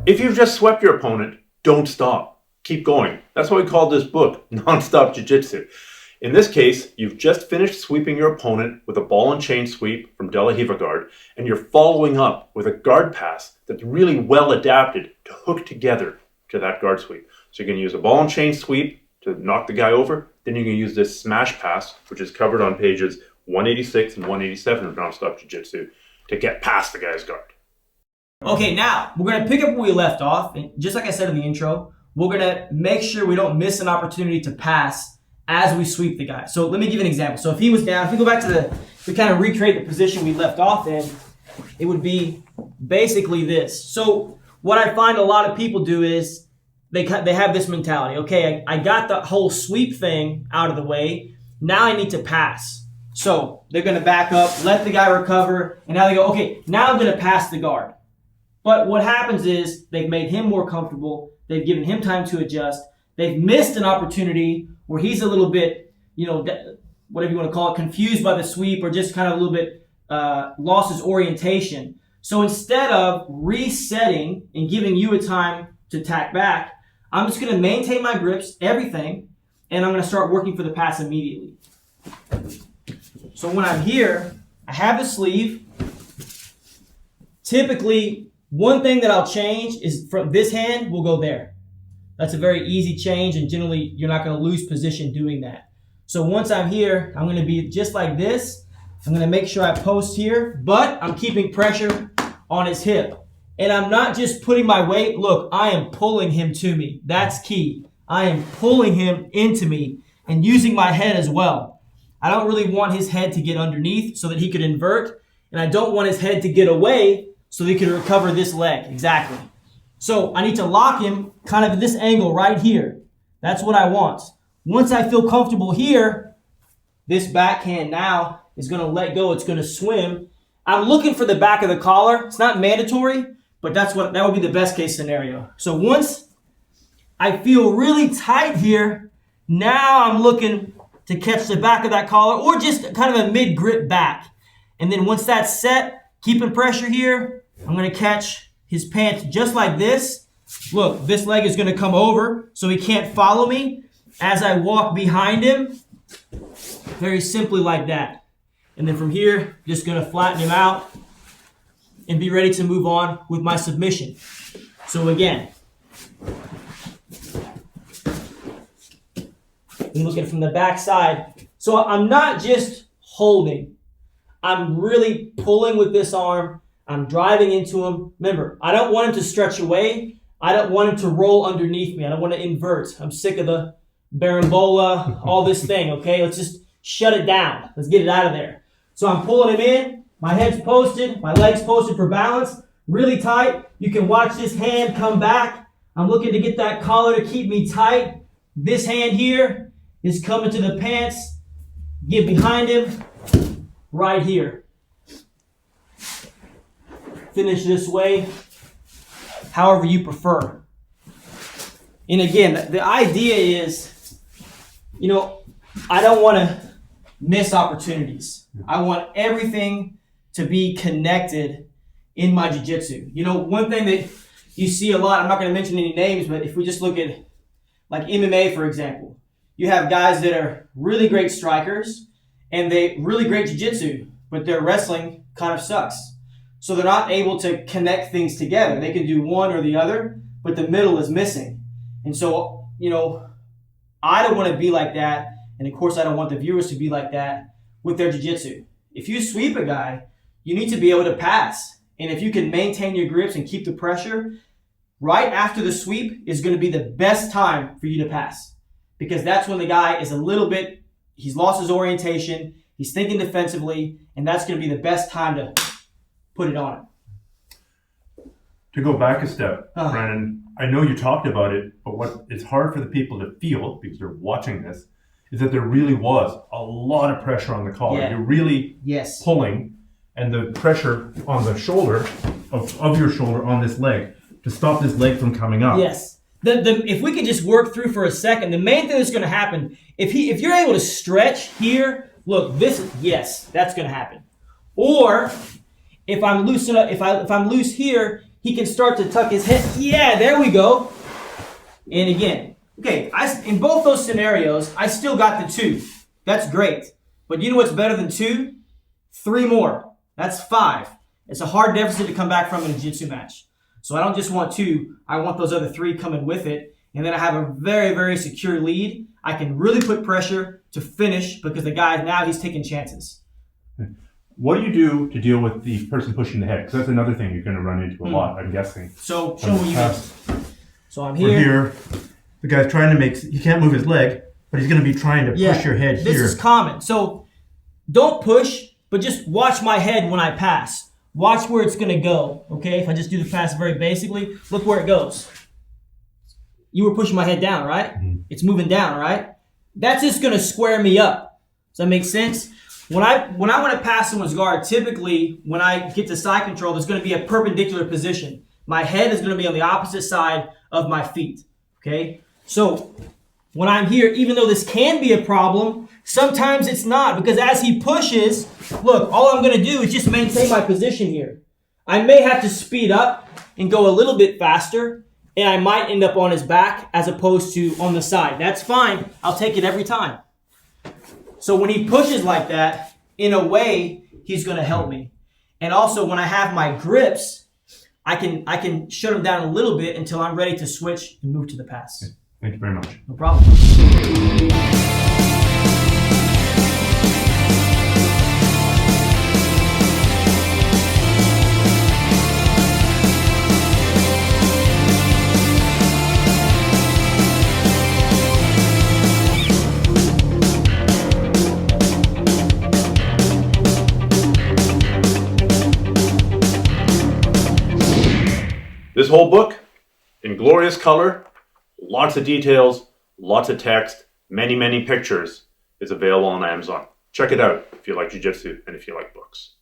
If you've just swept your opponent, don't stop. Keep going. That's why we call this book Non-Stop Jiu-Jitsu. In this case, you've just finished sweeping your opponent with a ball and chain sweep from De La Riva guard, and you're following up with a guard pass that's really well adapted to hook together to that guard sweep. So you're going to use a ball and chain sweep to knock the guy over. Then you're going to use this smash pass, which is covered on pages 186 and 187 of Non-Stop Jiu-Jitsu, to get past the guy's guard. Okay, now we're going to pick up where we left off. And just like I said in the intro, we're going to make sure we don't miss an opportunity to pass as we sweep the guy. So let me give you an example. So if he was down, if we go back to we kind of recreate the position we left off in, it would be basically this. So what I find a lot of people do is they have this mentality. Okay, I got the whole sweep thing out of the way. Now I need to pass. So they're going to back up, let the guy recover, and now they go, okay, now I'm going to pass the guard. But what happens is they've made him more comfortable. They've given him time to adjust. They've missed an opportunity where he's a little bit, whatever you want to call it, confused by the sweep or just kind of a little bit lost his orientation. So instead of resetting and giving you a time to tack back, I'm just going to maintain my grips, everything, and I'm going to start working for the pass immediately. So when I'm here, I have the sleeve. Typically, one thing that I'll change is from this hand will go there. That's a very easy change, and generally you're not going to lose position doing that. So once I'm here, I'm going to be just like this. I'm going to make sure I post here, but I'm keeping pressure on his hip. And I'm not just putting my weight. Look, I am pulling him to me. That's key. I am pulling him into me and using my head as well. I don't really want his head to get underneath so that he could invert, and I don't want his head to get away so that he could recover this leg. Exactly. So I need to lock him kind of at this angle right here. That's what I want. Once I feel comfortable here, this backhand now is going to let go. It's going to swim. I'm looking for the back of the collar. It's not mandatory, but that would be the best case scenario. So once I feel really tight here, now I'm looking to catch the back of that collar or just kind of a mid-grip back. And then once that's set, keeping pressure here, I'm going to catch his pants just like this. Look, this leg is going to come over so he can't follow me as I walk behind him. Very simply like that. And then from here, just going to flatten him out and be ready to move on with my submission. So again, you look at it from the back side. So I'm not just holding. I'm really pulling with this arm. I'm driving into him. Remember, I don't want him to stretch away. I don't want him to roll underneath me. I don't want to invert. I'm sick of the Barambola, all this thing, okay? Let's just shut it down. Let's get it out of there. So I'm pulling him in. My head's posted. My leg's posted for balance. Really tight. You can watch this hand come back. I'm looking to get that collar to keep me tight. This hand here is coming to the pants. Get behind him right here. Finish this way, however you prefer. And again, the idea is, I don't want to miss opportunities. I want everything to be connected in my jiu-jitsu. One thing that you see a lot, I'm not going to mention any names, but if we just look at like MMA, for example, you have guys that are really great strikers and they really great jiu-jitsu, but their wrestling kind of sucks. So they're not able to connect things together. They can do one or the other, but the middle is missing. And so, I don't want to be like that. And of course, I don't want the viewers to be like that with their jiu-jitsu. If you sweep a guy, you need to be able to pass. And if you can maintain your grips and keep the pressure, right after the sweep is going to be the best time for you to pass. Because that's when the guy is he's lost his orientation, he's thinking defensively, and that's going to be the best time to put it on him. To go back a step, Brandon, I know you talked about it, but what is hard for the people to feel, because they're watching this, is that there really was a lot of pressure on the collar. Yeah. You're really pulling, and the pressure on the shoulder, of your shoulder on this leg, to stop this leg from coming up. Yes. If we could just work through for a second, the main thing that's going to happen, if you're able to stretch here, look, that's going to happen. Or if I'm loose enough, if I'm loose here, he can start to tuck his head. Yeah, there we go. And again, okay, in both those scenarios, I still got the 2. That's great. But you know what's better than 2? 3 more. That's 5. It's a hard deficit to come back from in a jiu-jitsu match. So I don't just want 2, I want those other 3 coming with it. And then I have a very, very secure lead. I can really put pressure to finish because the guy, now he's taking chances. What do you do to deal with the person pushing the head? Because that's another thing you're going to run into a lot, I'm guessing. So show me what you mean. So I'm We're here. here. The guy's trying to he can't move his leg, but he's going to be trying to push your head here. This is common. So don't push, but just watch my head when I pass. Watch where it's going to go, okay? If I just do the pass very basically, look where it goes. You were pushing my head down, right? Mm-hmm. It's moving down, right? That's just going to square me up. Does that make sense? When I want to pass someone's guard, typically when I get to side control, there's going to be a perpendicular position. My head is going to be on the opposite side of my feet, okay? So when I'm here, even though this can be a problem, sometimes it's not, because as he pushes, look, all I'm going to do is just maintain my position here. I may have to speed up and go a little bit faster, and I might end up on his back as opposed to on the side. That's fine. I'll take it every time. So when he pushes like that, in a way, he's going to help me. And also, when I have my grips, I can shut him down a little bit until I'm ready to switch and move to the pass. Okay. Thank you very much. No problem. This whole book, in glorious color, lots of details, lots of text, many, many pictures, is available on Amazon. Check it out if you like jiu-jitsu and if you like books.